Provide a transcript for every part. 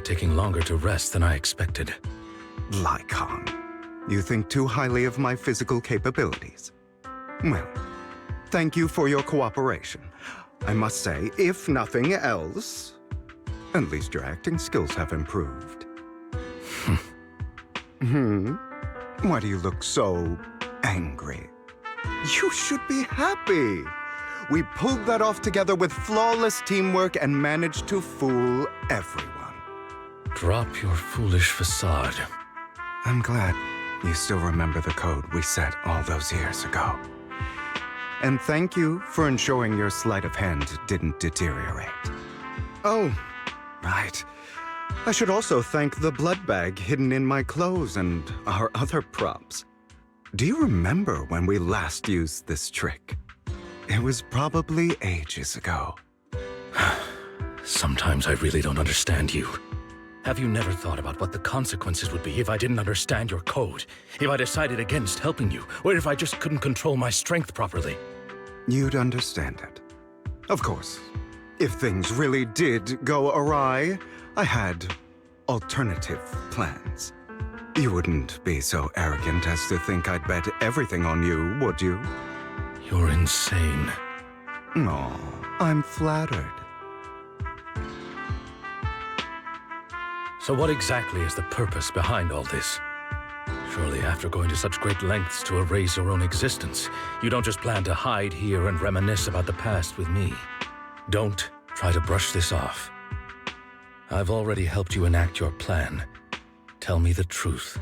taking longer to rest than I expected. Lycon, you think too highly of my physical capabilities. Well, thank you for your cooperation. I must say, if nothing else, at least your acting skills have improved. Why do you look so angry? You should be happy. We pulled that off together with flawless teamwork and managed to fool everyone. Drop your foolish facade. I'm glad you still remember the code we set all those years ago. And thank you for ensuring your sleight of hand didn't deteriorate. Oh, right. I should also thank the blood bag hidden in my clothes and our other props. Do you remember when we last used this trick? It was probably ages ago. Sometimes I really don't understand you. Have you never thought about what the consequences would be if I didn't understand your code? If I decided against helping you? Or if I just couldn't control my strength properly? You'd understand it. Of course, if things really did go awry, I had alternative plans. You wouldn't be so arrogant as to think I'd bet everything on you, would you? You're insane. Aw, I'm flattered. So what exactly is the purpose behind all this? Surely after going to such great lengths to erase your own existence, you don't just plan to hide here and reminisce about the past with me. Don't try to brush this off. I've already helped you enact your plan. Tell me the truth.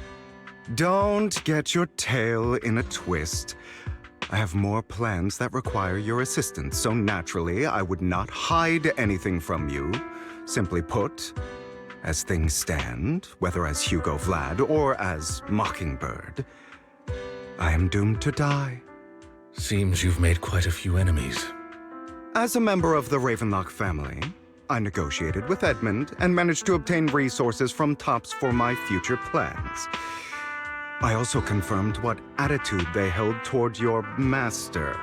Don't get your tail in a twist. I have more plans that require your assistance, so naturally I would not hide anything from you. Simply put, as things stand, whether as Hugo Vlad or as Mockingbird, I am doomed to die. Seems you've made quite a few enemies. As a member of the Ravenlock family, I negotiated with Edmund and managed to obtain resources from Tops for my future plans. I also confirmed what attitude they held toward your master,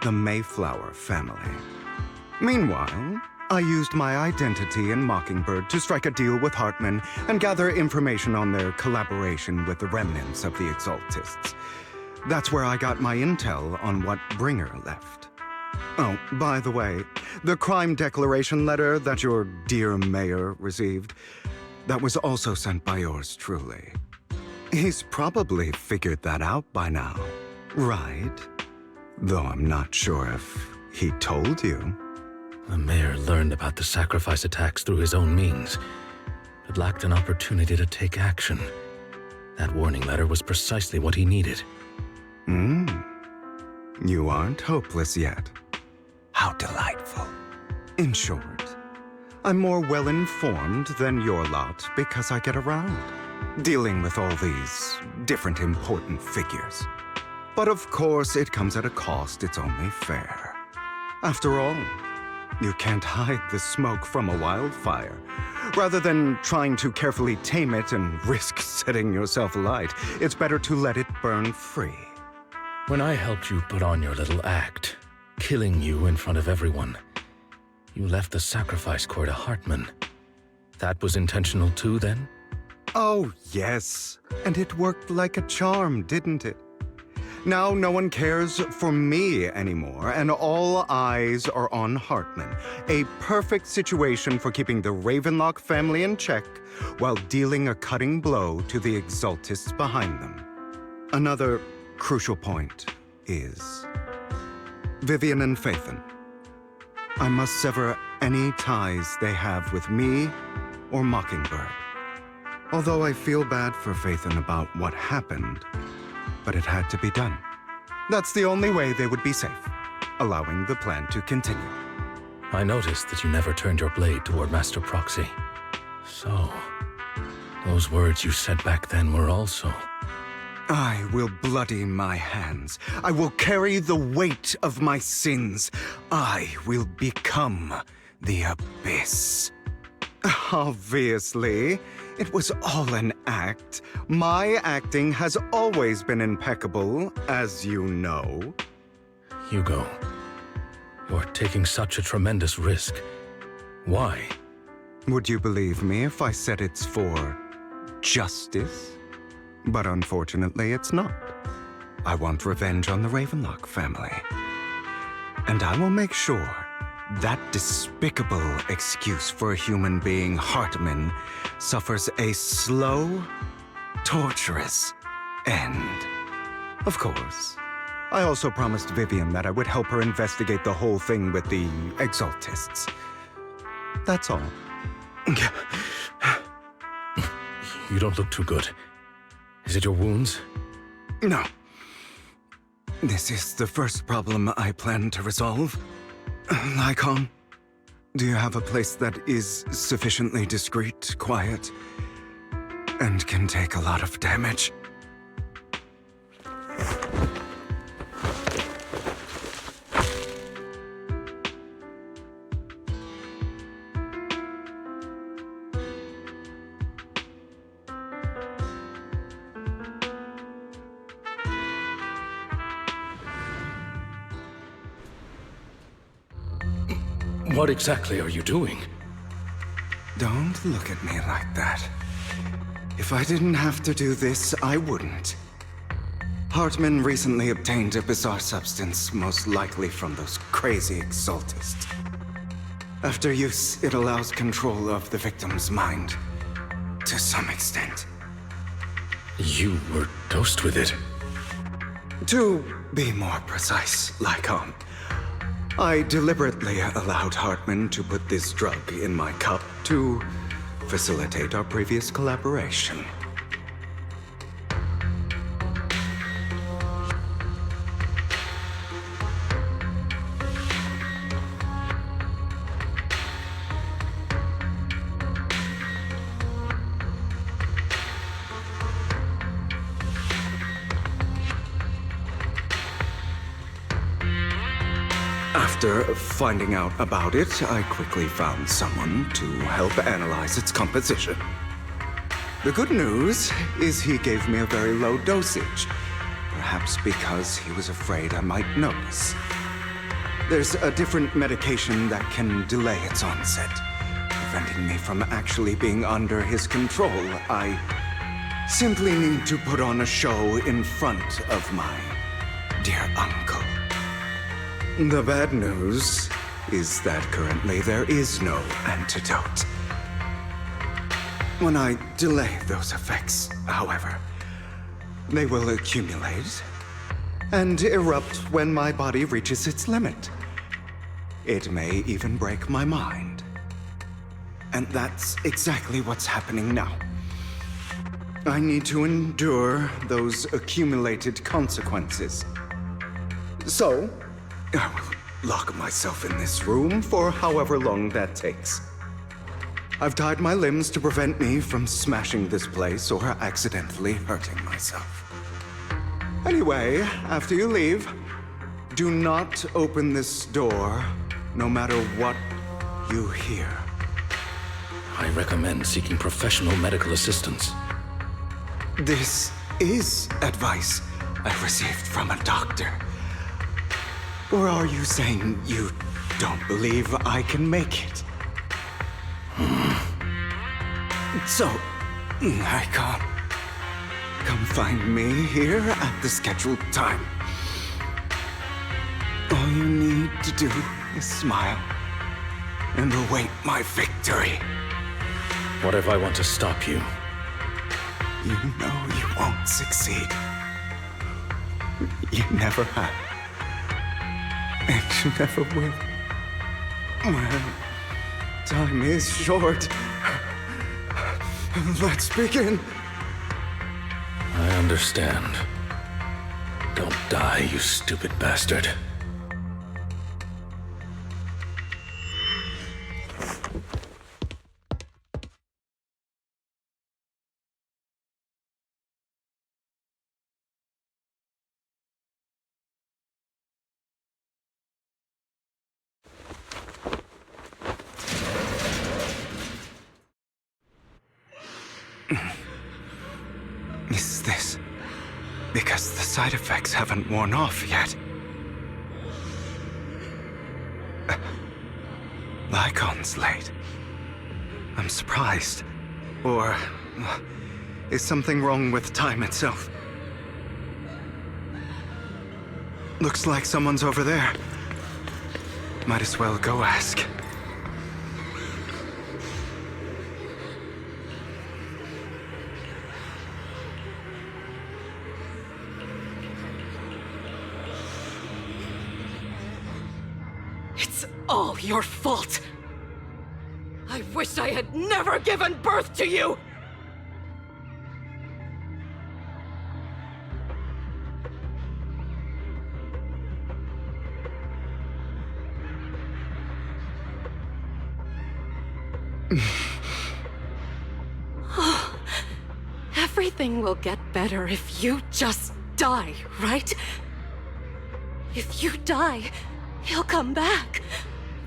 the Mayflower family. Meanwhile, I used my identity in Mockingbird to strike a deal with Hartman and gather information on their collaboration with the remnants of the Exaltists. That's where I got my intel on what Bringer left. Oh, by the way, the crime declaration letter that your dear mayor received, that was also sent by yours truly. He's probably figured that out by now, right? Though I'm not sure if he told you. The mayor learned about the sacrifice attacks through his own means, but lacked an opportunity to take action. That warning letter was precisely what he needed. You aren't hopeless yet. How delightful. In short, I'm more well-informed than your lot because I get around, dealing with all these different important figures. But of course, it comes at a cost. It's only fair. After all, you can't hide the smoke from a wildfire. Rather than trying to carefully tame it and risk setting yourself alight, it's better to let it burn free. When I helped you put on your little act, killing you in front of everyone, you left the sacrifice core to Hartman. That was intentional too, then? Oh, yes. And it worked like a charm, didn't it? Now no one cares for me anymore, and all eyes are on Hartman. A perfect situation for keeping the Ravenlock family in check while dealing a cutting blow to the Exaltists behind them. Another crucial point is Vivian and Phaethon. I must sever any ties they have with me or Mockingbird. Although I feel bad for Phaethon about what happened, but it had to be done. That's the only way they would be safe, allowing the plan to continue. I noticed that you never turned your blade toward Master Proxy. So, those words you said back then were also... I will bloody my hands. I will carry the weight of my sins. I will become the Abyss. Obviously, it was all an act. My acting has always been impeccable, as you know. Hugo, you're taking such a tremendous risk. Why? Would you believe me if I said it's for justice? But unfortunately, it's not. I want revenge on the Ravenlock family. And I will make sure that despicable excuse for a human being, Hartman, suffers a slow, torturous end. Of course. I also promised Vivian that I would help her investigate the whole thing with the Exaltists. That's all. You don't look too good. Is it your wounds? No. This is the first problem I plan to resolve. Lycon, do you have a place that is sufficiently discreet, quiet, and can take a lot of damage? What exactly are you doing? Don't look at me like that. If I didn't have to do this, I wouldn't. Hartman recently obtained a bizarre substance, most likely from those crazy Exaltists. After use, it allows control of the victim's mind. To some extent. You were dosed with it. To be more precise, Lycon, I deliberately allowed Hartman to put this drug in my cup to facilitate our previous collaboration. After finding out about it, I quickly found someone to help analyze its composition. The good news is he gave me a very low dosage, perhaps because he was afraid I might notice. There's a different medication that can delay its onset, preventing me from actually being under his control. I simply need to put on a show in front of my dear uncle. The bad news is that currently there is no antidote. When I delay those effects, however, they will accumulate and erupt when my body reaches its limit. It may even break my mind. And that's exactly what's happening now. I need to endure those accumulated consequences. So, I will lock myself in this room for however long that takes. I've tied my limbs to prevent me from smashing this place or accidentally hurting myself. Anyway, after you leave, do not open this door, no matter what you hear. I recommend seeking professional medical assistance. This is advice I received from a doctor. Or are you saying you don't believe I can make it? So, I can't. Come find me here at the scheduled time. All you need to do is smile and await my victory. What if I want to stop you? You know you won't succeed. You never have. And you never will. Well, time is short. Let's begin. I understand. Don't die, you stupid bastard. Is this because the side effects haven't worn off yet? Lycon's late. I'm surprised. Or is something wrong with time itself? Looks like someone's over there. Might as well go ask. It's all your fault. I wish I had never given birth to you! Everything will get better if you just die, right? If you die, he'll come back.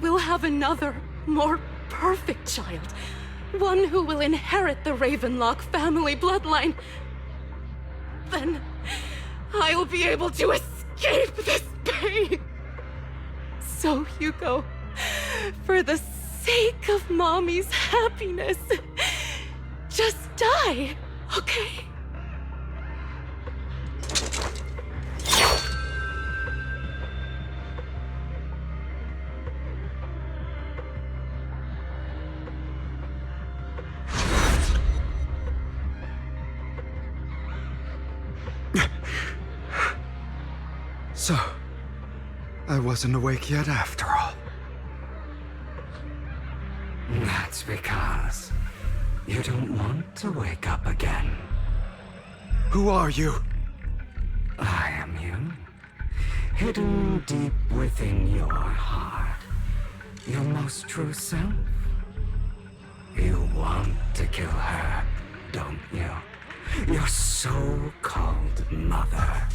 We'll have another, more perfect child. One who will inherit the Ravenlock family bloodline. Then I'll be able to escape this pain. So, Hugo, for the sake of Mommy's happiness, just die, okay? So, I wasn't awake yet after all. That's because you don't want to wake up again. Who are you? I am you. Hidden deep within your heart. Your most true self. You want to kill her, don't you? Your so-called mother.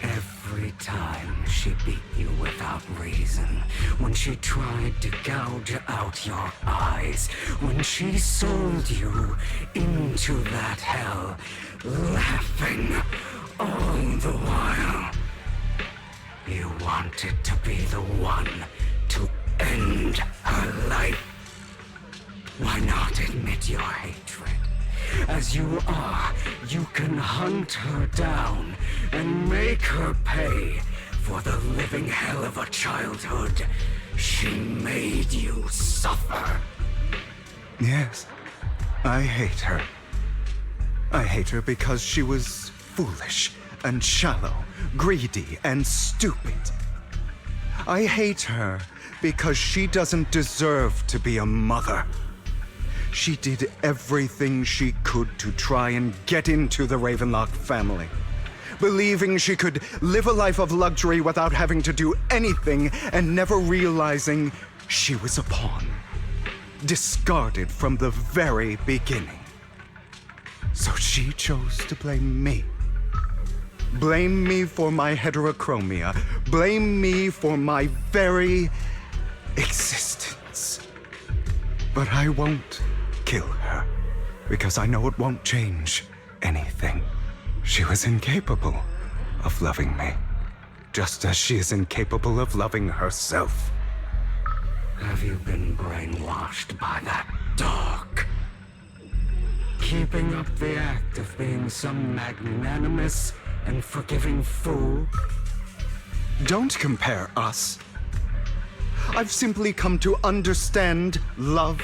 Every time she beat you without reason, when she tried to gouge out your eyes, when she sold you into that hell, laughing all the while. You wanted to be the one to end her life. Why not admit your hatred? As you are, you can hunt her down and make her pay for the living hell of a childhood she made you suffer. Yes, I hate her. I hate her because she was foolish and shallow, greedy and stupid. I hate her because she doesn't deserve to be a mother. She did everything she could to try and get into the Ravenlock family, believing she could live a life of luxury without having to do anything and never realizing she was a pawn, discarded from the very beginning. So she chose to blame me. Blame me for my heterochromia. Blame me for my very existence. But I won't kill her, because I know it won't change anything. She was incapable of loving me, just as she is incapable of loving herself. Have you been brainwashed by that dog? Keeping up the act of being some magnanimous and forgiving fool? Don't compare us. I've simply come to understand love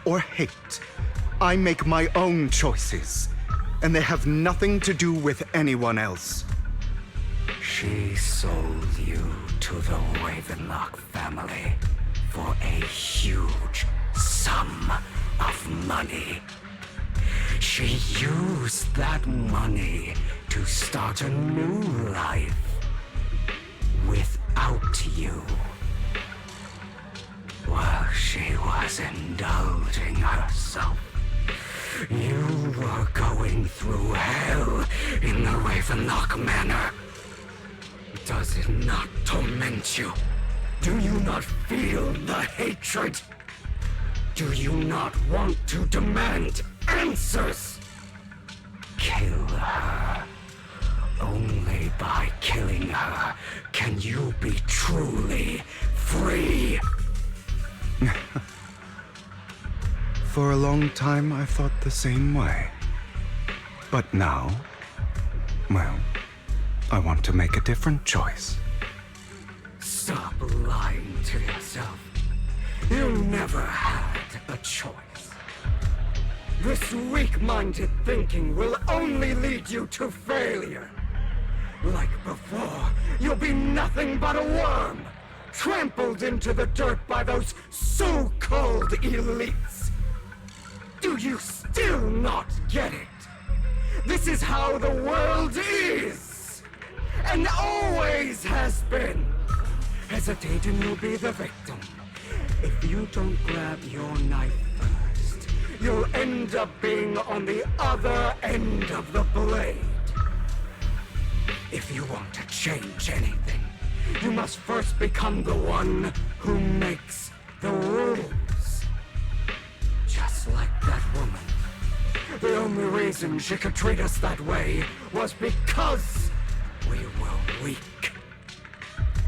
or hate. I make my own choices, and they have nothing to do with anyone else. She sold you to the Ravenlock family for a huge sum of money. She used that money to start a new life without you. While she was indulging herself, you were going through hell in the Ravenlock Manor. Does it not torment you? Do you not feel the hatred? Do you not want to demand answers? Kill her. Only by killing her can you be truly free. For a long time, I thought the same way. But now, well, I want to make a different choice. Stop lying to yourself. You never had a choice. This weak-minded thinking will only lead you to failure. Like before, you'll be nothing but a worm, trampled into the dirt by those so-called elites. Do you still not get it? This is how the world is, and always has been. Hesitate and you'll be the victim. If you don't grab your knife first, you'll end up being on the other end of the blade. If you want to change anything, you must first become the one who makes the rules. Just like that woman. The only reason she could treat us that way was because we were weak.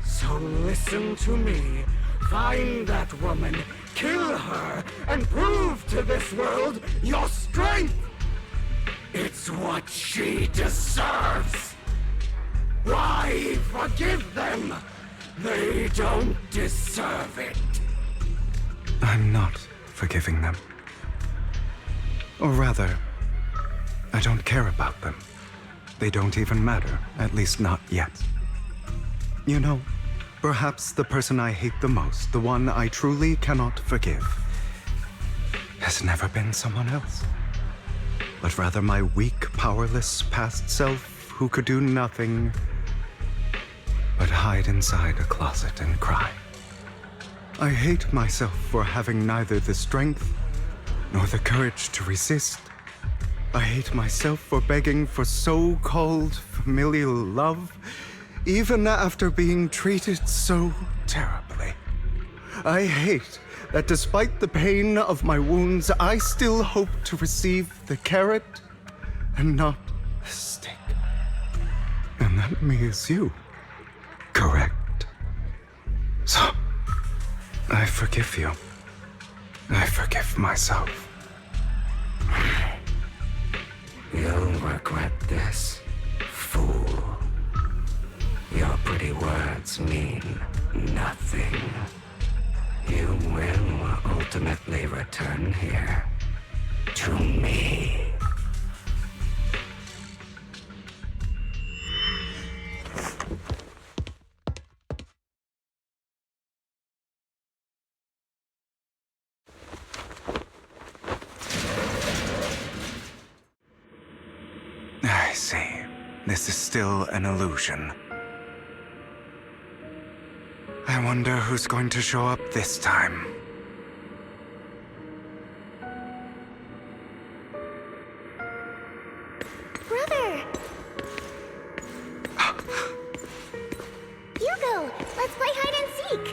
So listen to me. Find that woman, kill her, and prove to this world your strength. It's what she deserves. Why forgive them? They don't deserve it. I'm not forgiving them. Or rather, I don't care about them. They don't even matter, at least not yet. You know, perhaps the person I hate the most, the one I truly cannot forgive, has never been someone else, but rather my weak, powerless past self who could do nothing but hide inside a closet and cry. I hate myself for having neither the strength nor the courage to resist. I hate myself for begging for so-called familial love, even after being treated so terribly. I hate that despite the pain of my wounds, I still hope to receive the carrot and not the stick. And that means you. Correct. So, I forgive you. I forgive myself. You'll regret this, fool. Your pretty words mean nothing. You will ultimately return here to me. I see. This is still an illusion. I wonder who's going to show up this time. Brother! Hugo, let's play hide and seek!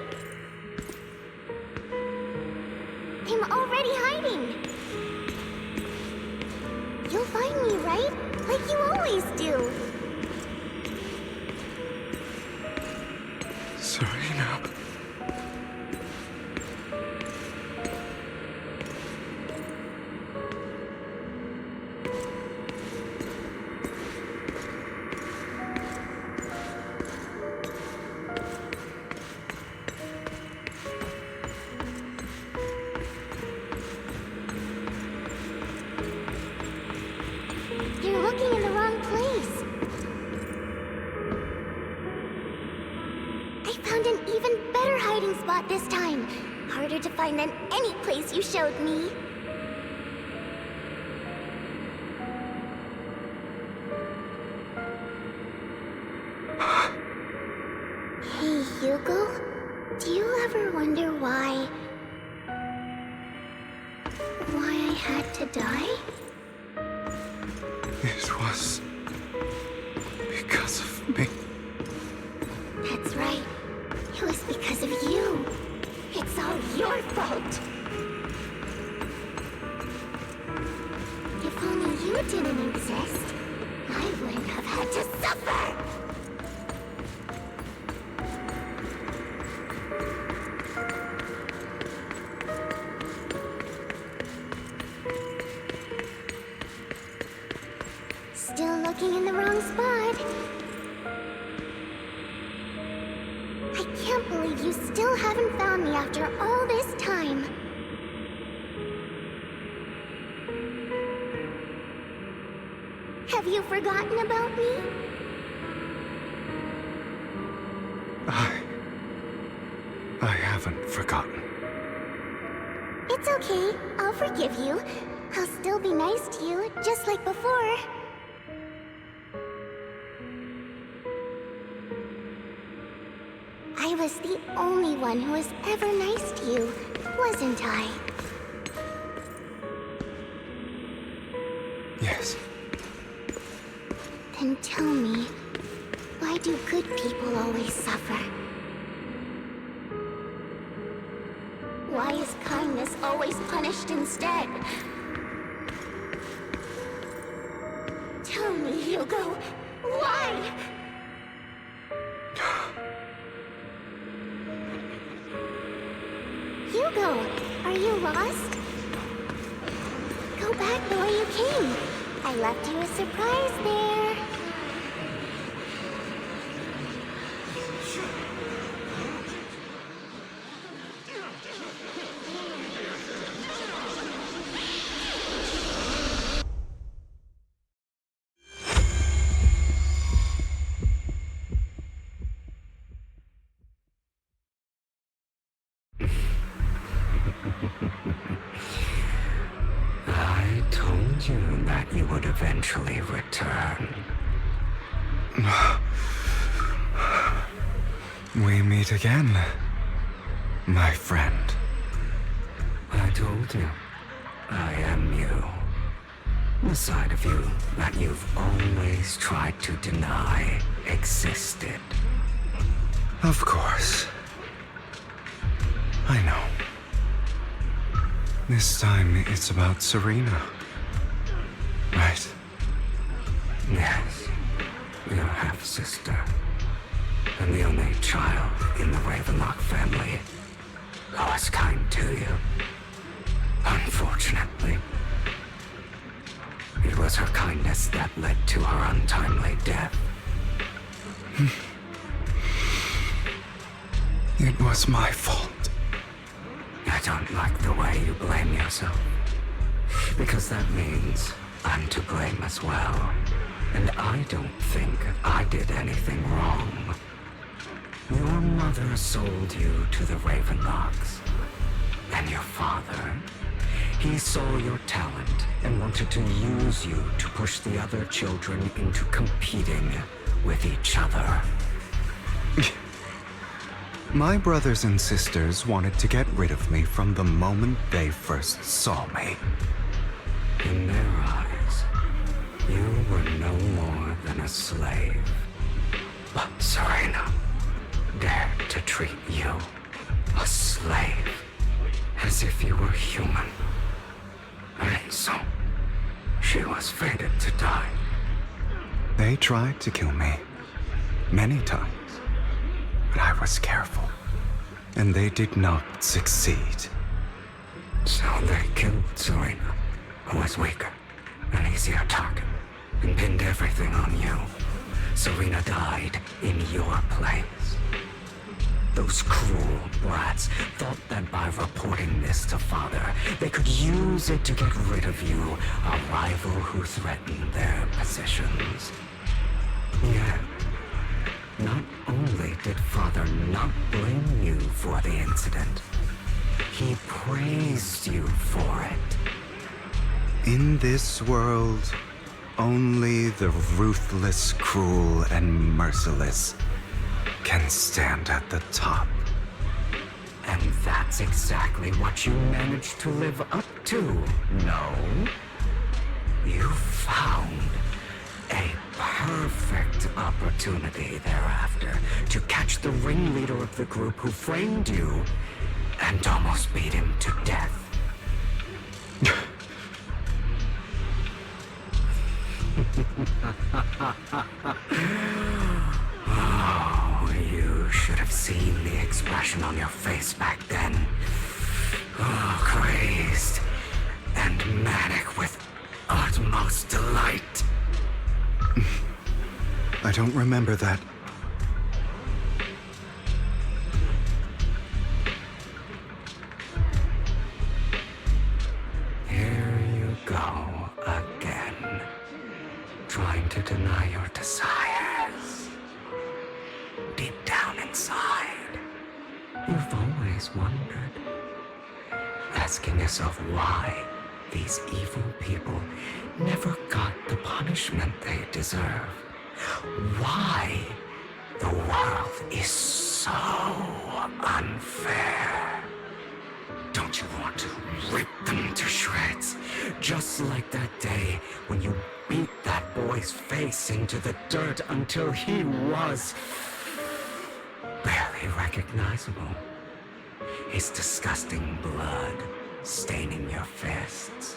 I'm already hiding! You'll find me, right? Like you always do! Serena. You're looking in the wrong place. I found an even better hiding spot this time. Harder to find than any place you showed me. Hey, Hugo. Do you ever wonder why I had to die? It was because of me. That's right. It was because of you. It's all your fault. If only you didn't exist, I wouldn't have had to suffer. still haven't found me after all this time. Have you forgotten about me? I haven't forgotten. It's okay. I'll forgive you. I'll still be nice to you, just like before. I was the only one who was ever nice to you, wasn't I? Yes. Then tell me, why do good people always suffer? Why is kindness always punished instead? Tell me, Hugo, why? Hugo, are you lost? Go back the way you came. I left you a surprise there. I told you that you would eventually return. We meet again, my friend. I told you, I am you. The side of you that you've always tried to deny existed. Of course. I know. This time it's about Serena. Right? Yes, your half-sister. And the only child in the Ravenlock family who was kind to you. Unfortunately, it was her kindness that led to her untimely death. It was my fault. I don't like the way you blame yourself. Because that means I'm to blame as well. And I don't think I did anything wrong. Your mother sold you to the Ravenlocks. And your father, he saw your talent and wanted to use you to push the other children into competing with each other. My brothers and sisters wanted to get rid of me from the moment they first saw me. In their eyes, you were no more than a slave. But Serena dared to treat you, a slave, as if you were human. And so, she was fated to die. They tried to kill me many times, but I was careful, and they did not succeed. So they killed Serena, who was weaker, an easier target, and pinned everything on you. Serena died in your place. Those cruel brats thought that by reporting this to Father, they could use it to get rid of you, a rival who threatened their positions. Yet, not only did Father not blame you for the incident, he praised you for it. In this world, only the ruthless, cruel, and merciless can stand at the top. And that's exactly what you managed to live up to, no? You found a perfect opportunity thereafter to catch the ringleader of the group who framed you and almost beat him to death. Oh, you should have seen the expression on your face back then. Oh, crazed and manic with utmost delight. I don't remember that. always wondered, asking yourself why these evil people never got the punishment they deserve. Why the world is so unfair. Don't you want to rip them to shreds? Just like that day when you beat that boy's face into the dirt until he was barely recognizable. His disgusting blood staining your fists.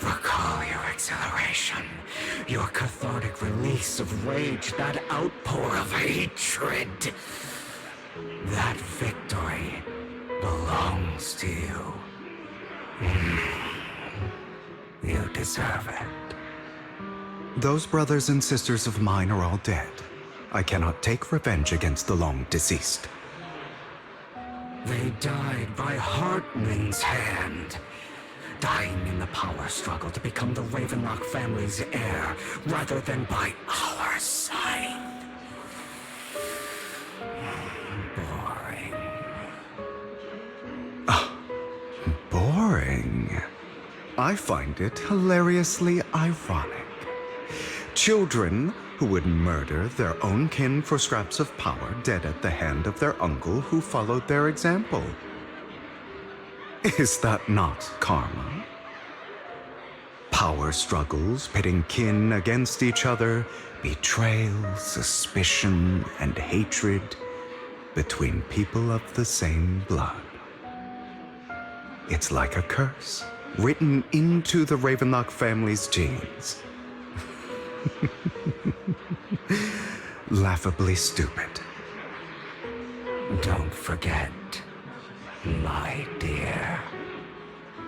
Recall your exhilaration, your cathartic release of rage, that outpour of hatred. That victory belongs to you. You deserve it. Those brothers and sisters of mine are all dead. I cannot take revenge against the long deceased. They died by Hartman's hand, dying in the power struggle to become the Ravenlock family's heir, rather than by our side. Boring. Boring. I find it hilariously ironic. Children who would murder their own kin for scraps of power, dead at the hand of their uncle who followed their example. Is that not karma? Power struggles pitting kin against each other, betrayal, suspicion, and hatred between people of the same blood. It's like a curse, written into the Ravenlock family's genes. Laughably stupid. Don't forget, my dear,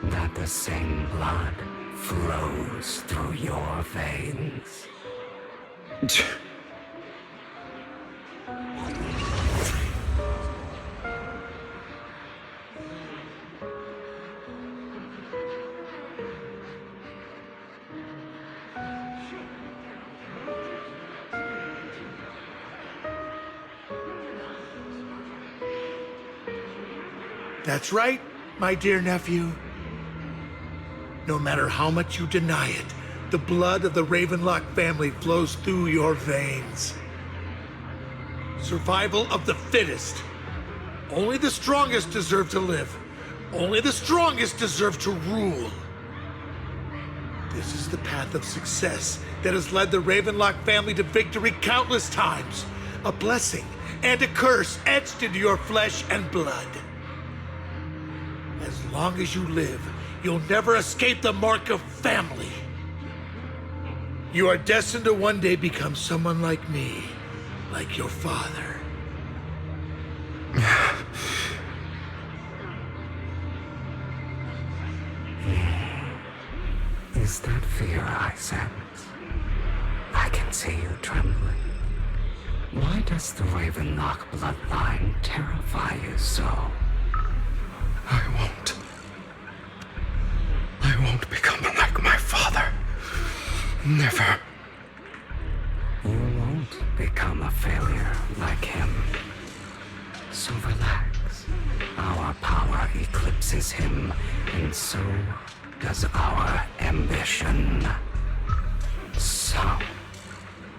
that the same blood flows through your veins. That's right, my dear nephew. No matter how much you deny it, the blood of the Ravenlock family flows through your veins. Survival of the fittest. Only the strongest deserve to live. Only the strongest deserve to rule. This is the path of success that has led the Ravenlock family to victory countless times. A blessing and a curse etched into your flesh and blood. As long as you live, you'll never escape the mark of family. You are destined to one day become someone like me, like your father. Is that fear I sense? I can see you trembling. Why does the Ravenlock bloodline terrify you so? I won't become like my father. Never. You won't become a failure like him. So relax. Our power eclipses him, and so does our ambition. So,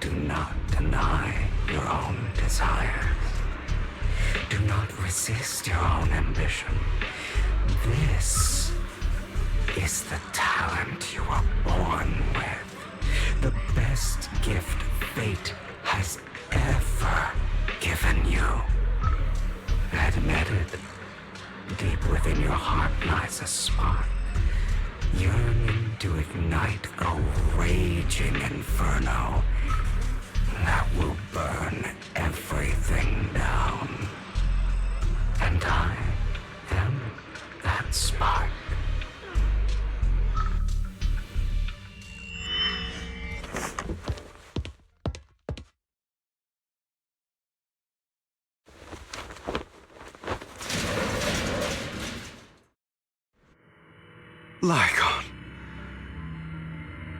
do not deny your own desires. Do not resist your own ambition. This is the talent you were born with. The best gift fate has ever given you. Admit it. Deep within your heart lies a spark, yearning to ignite a raging inferno that will burn everything down. And I am that spark. Lygon.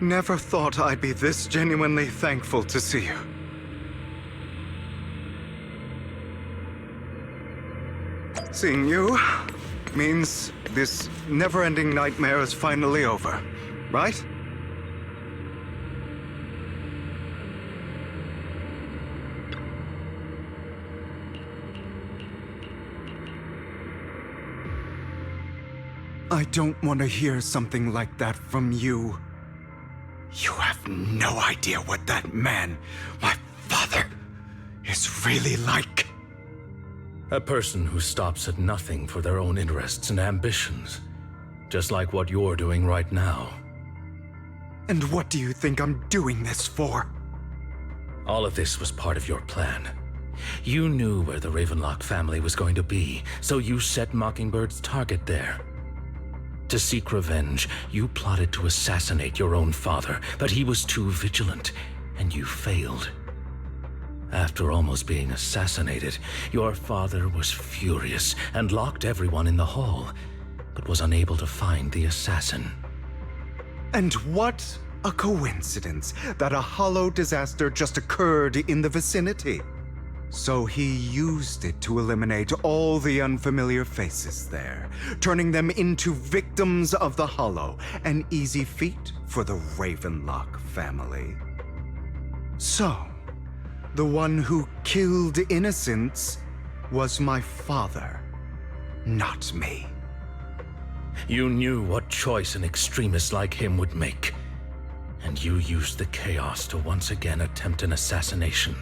Never thought I'd be this genuinely thankful to see you. Seeing you means this never-ending nightmare is finally over, right? I don't want to hear something like that from you. You have no idea what that man, my father, is really like. A person who stops at nothing for their own interests and ambitions. Just like what you're doing right now. And what do you think I'm doing this for? All of this was part of your plan. You knew where the Ravenlock family was going to be, so you set Mockingbird's target there. To seek revenge, you plotted to assassinate your own father, but he was too vigilant, and you failed. After almost being assassinated, your father was furious and locked everyone in the hall, but was unable to find the assassin. And what a coincidence that a hollow disaster just occurred in the vicinity. So he used it to eliminate all the unfamiliar faces there, turning them into victims of the hollow, an easy feat for the Ravenlock family. So, the one who killed innocents was my father, not me. You knew what choice an extremist like him would make, and you used the chaos to once again attempt an assassination.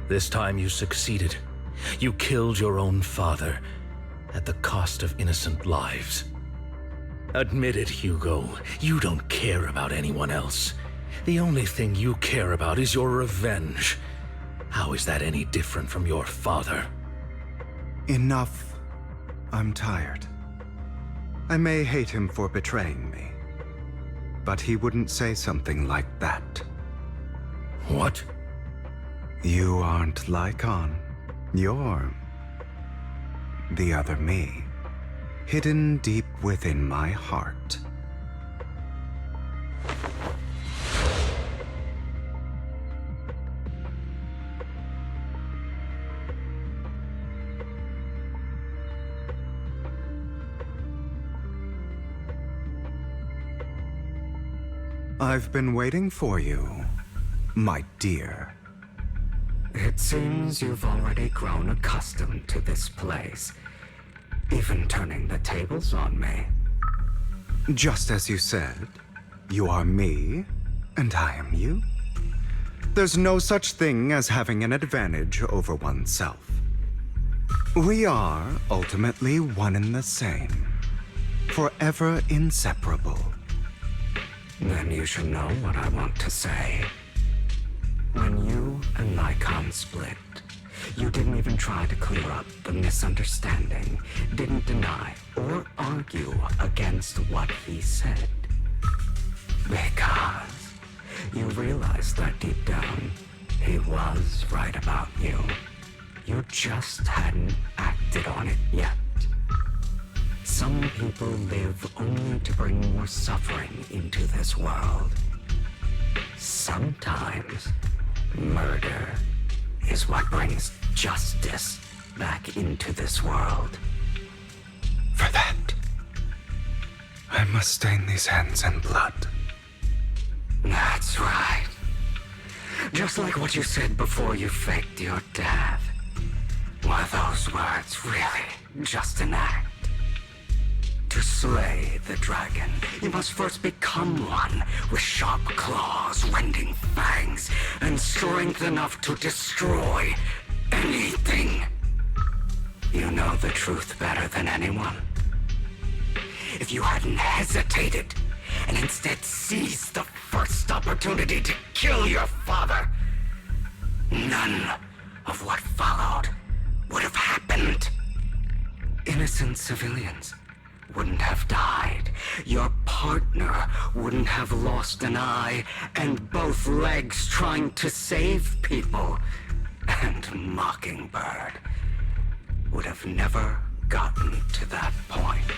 This time you succeeded. You killed your own father at the cost of innocent lives. Admit it, Hugo. You don't care about anyone else. The only thing you care about is your revenge. How is that any different from your father? Enough. I'm tired. I may hate him for betraying me, but he wouldn't say something like that. What? You aren't Lycon. You're the other me, hidden deep within my heart. I've been waiting for you, my dear. It seems you've already grown accustomed to this place, even turning the tables on me. Just as you said, you are me, and I am you. There's no such thing as having an advantage over oneself. We are ultimately one and the same, forever inseparable. Then you should know what I want to say. When you and Lycon split, you didn't even try to clear up the misunderstanding, didn't deny or argue against what he said. Because you realized that deep down, he was right about you. You just hadn't acted on it yet. Some people live only to bring more suffering into this world. Sometimes, murder is what brings justice back into this world. For that, I must stain these hands in blood. That's right. Just like what you said before you faked your death. Were those words really just an act? To slay the dragon, you must first become one with sharp claws, rending fangs, and strength enough to destroy anything. You know the truth better than anyone. If you hadn't hesitated and instead seized the first opportunity to kill your father, none of what followed would have happened. Innocent civilians wouldn't have died. Your partner wouldn't have lost an eye and both legs trying to save people. And Mockingbird would have never gotten to that point.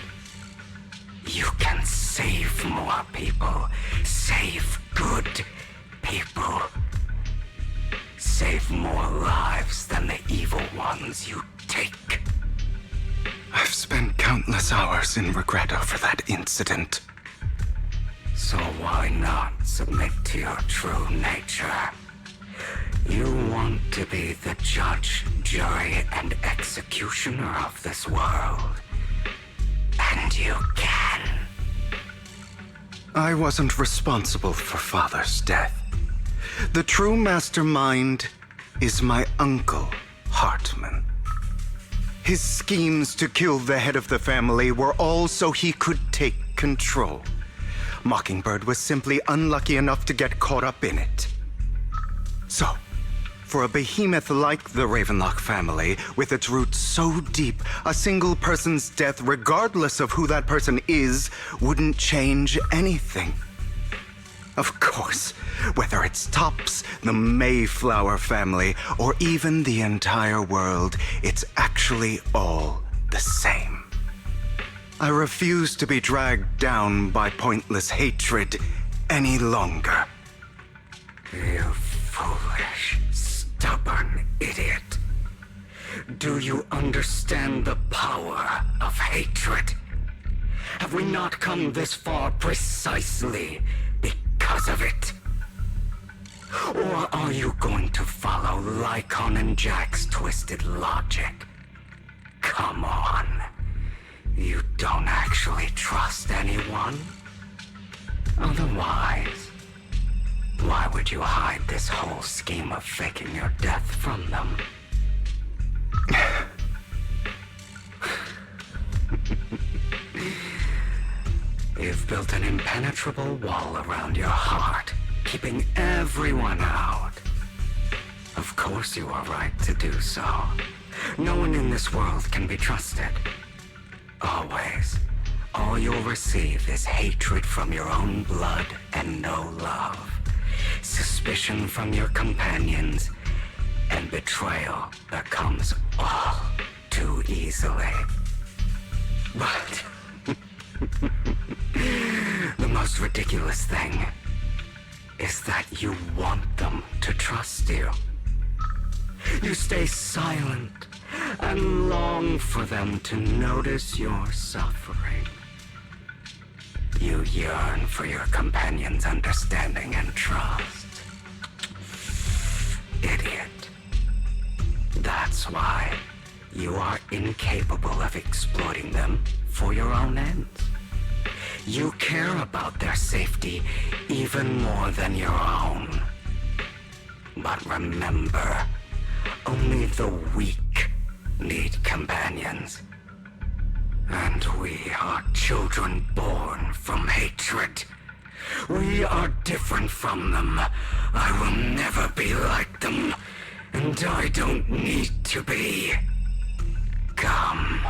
You can save more people. Save good people. Save more lives than the evil ones you take. countless hours in regret over that incident. So why not submit to your true nature? You want to be the judge, jury, and executioner of this world. And you can. I wasn't responsible for Father's death. The true mastermind is my uncle, Hartman. His schemes to kill the head of the family were all so he could take control. Mockingbird was simply unlucky enough to get caught up in it. So, for a behemoth like the Ravenlock family, with its roots so deep, a single person's death, regardless of who that person is, wouldn't change anything. Of course, whether it's Tops, the Mayflower family, or even the entire world, it's actually all the same. I refuse to be dragged down by pointless hatred any longer. You foolish, stubborn idiot. Do you understand the power of hatred? Have we not come this far precisely because of it? Or are you going to follow Lycon and Jack's twisted logic? Come on. You don't actually trust anyone? Otherwise, why would you hide this whole scheme of faking your death from them? You've built an impenetrable wall around your heart, keeping everyone out. Of course you are right to do so. No one in this world can be trusted. Always. All you'll receive is hatred from your own blood and no love. Suspicion from your companions, and betrayal that comes all too easily. But the most ridiculous thing is that you want them to trust you. You stay silent and long for them to notice your suffering. You yearn for your companion's understanding and trust. Idiot. That's why you are incapable of exploiting them for your own ends. You care about their safety even more than your own. But remember, only the weak need companions. And we are children born from hatred. We are different from them. I will never be like them, and I don't need to be. Come,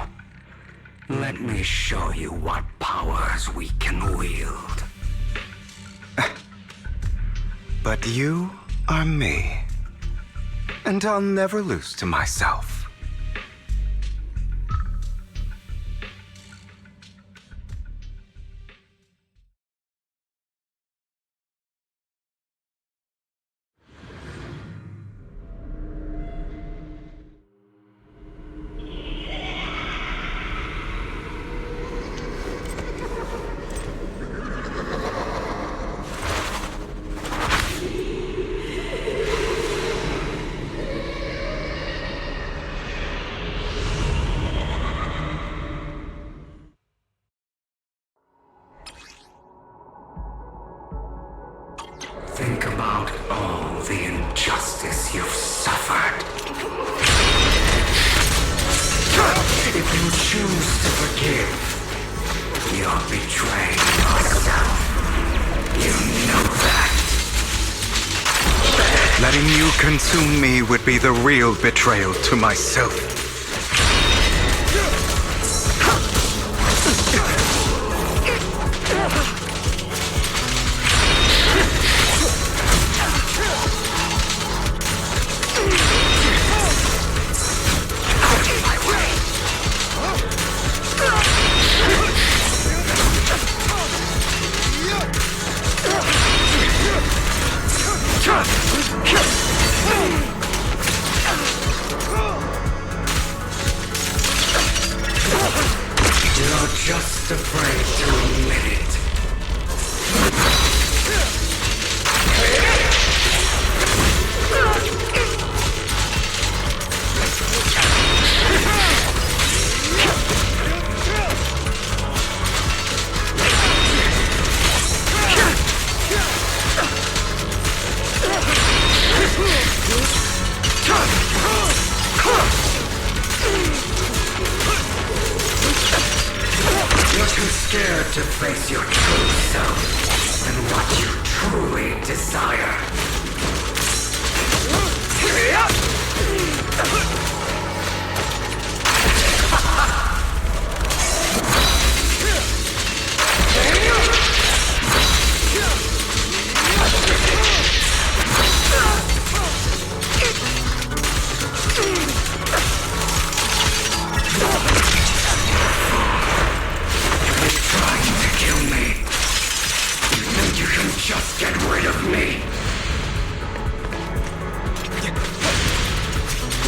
let me show you what powers we can wield. But you are me, and I'll never lose to myself. Think about all the injustice you've suffered. If you choose to forgive, you're betraying yourself. You know that. Letting you consume me would be the real betrayal to myself. to face your true self and what you truly desire. Just get rid of me.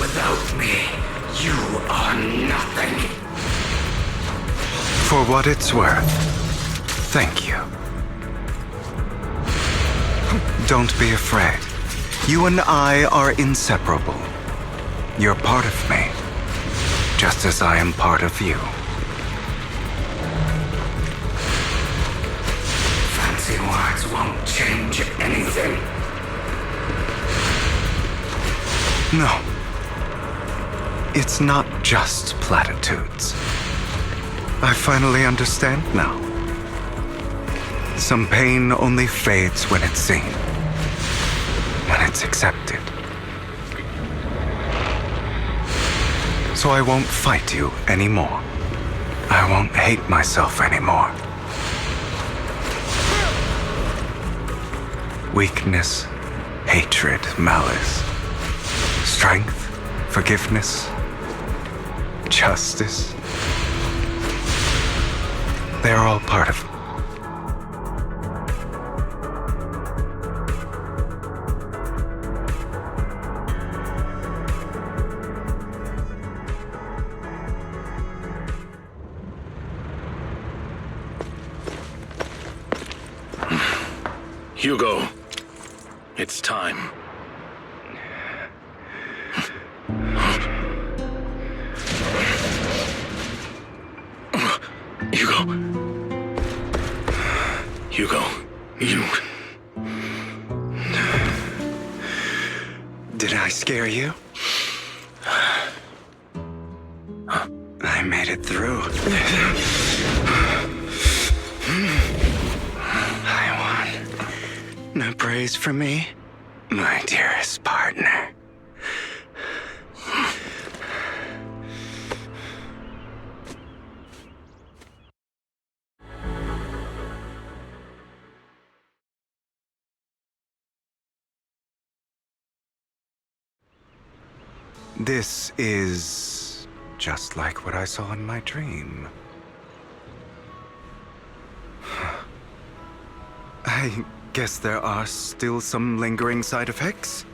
Without me, you are nothing. For what it's worth, thank you. Don't be afraid. You and I are inseparable. You're part of me, just as I am part of you. Fancy words won't change anything. No. It's not just platitudes. I finally understand now. Some pain only fades when it's seen, when it's accepted. So I won't fight you anymore. I won't hate myself anymore. Weakness, hatred, malice, strength, forgiveness, justice. They're all part of me. Hugo, it's time. Hugo, you... Did I scare you? I made it through. I won. No praise from me, my dearest partner. This is just like what I saw in my dream. I guess there are still some lingering side effects.